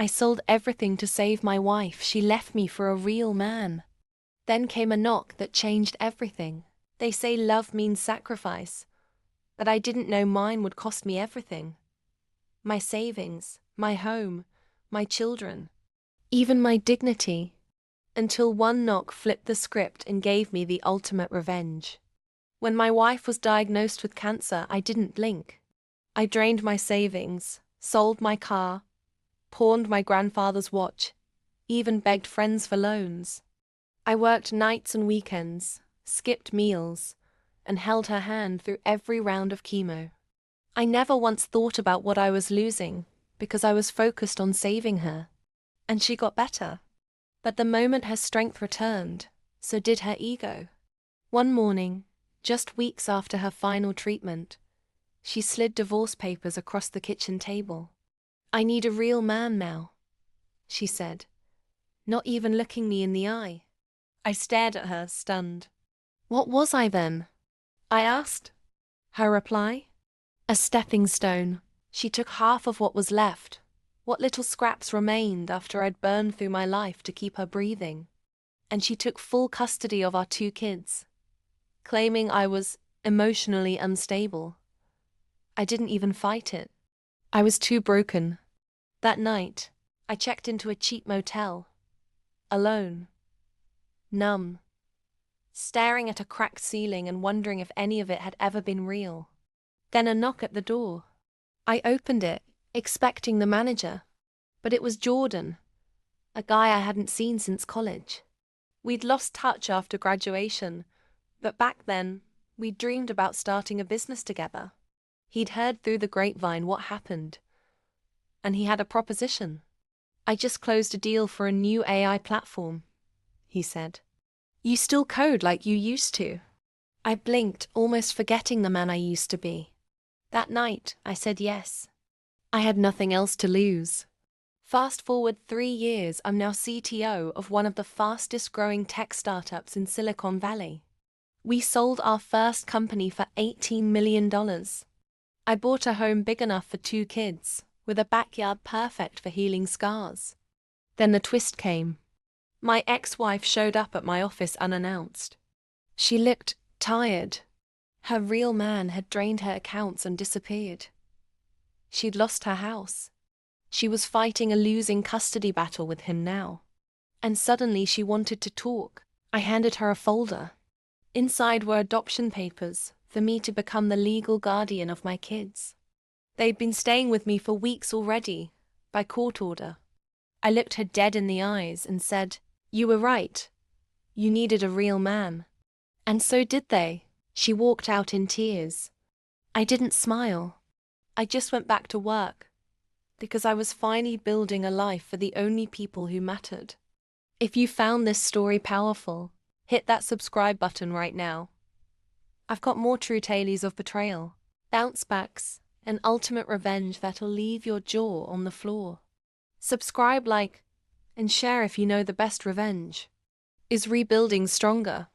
I sold everything to save my wife. She left me for a real man. Then came a knock that changed everything. They say love means sacrifice, but I didn't know mine would cost me everything. My savings, my home, my children, even my dignity. Until one knock flipped the script and gave me the ultimate revenge. When my wife was diagnosed with cancer, I didn't blink. I drained my savings, sold my car, pawned my grandfather's watch, even begged friends for loans. I worked nights and weekends, skipped meals, and held her hand through every round of chemo. I never once thought about what I was losing, because I was focused on saving her. And she got better. But the moment her strength returned, so did her ego. One morning, just weeks after her final treatment, she slid divorce papers across the kitchen table. "I need a real man now," she said, not even looking me in the eye. I stared at her, stunned. "What was I then?" I asked. Her reply? "A stepping stone." She took half of what was left, what little scraps remained after I'd burned through my life to keep her breathing. And she took full custody of our 2 kids, claiming I was emotionally unstable. I didn't even fight it. I was too broken. That night, I checked into a cheap motel. Alone. Numb. Staring at a cracked ceiling and wondering if any of it had ever been real. Then a knock at the door. I opened it, expecting the manager. But it was Jordan, a guy I hadn't seen since college. We'd lost touch after graduation, but back then, we dreamed about starting a business together. He'd heard through the grapevine what happened, and he had a proposition. "I just closed a deal for a new AI platform," he said. "You still code like you used to?" I blinked, almost forgetting the man I used to be. That night, I said yes. I had nothing else to lose. Fast forward 3 years, I'm now CTO of one of the fastest growing tech startups in Silicon Valley. We sold our first company for $18 million. I bought a home big enough for 2 kids, with a backyard perfect for healing scars. Then the twist came. My ex-wife showed up at my office unannounced. She looked tired. Her real man had drained her accounts and disappeared. She'd lost her house. She was fighting a losing custody battle with him now. And suddenly she wanted to talk. I handed her a folder. Inside were adoption papers for me to become the legal guardian of my kids. They'd been staying with me for weeks already, by court order. I looked her dead in the eyes and said, "You were right. You needed a real man." And so did they. She walked out in tears. I didn't smile. I just went back to work, because I was finally building a life for the only people who mattered. If you found this story powerful, hit that subscribe button right now. I've got more true tales of betrayal, bounce backs, and ultimate revenge that'll leave your jaw on the floor. Subscribe, like, and share if you know the best revenge is rebuilding stronger.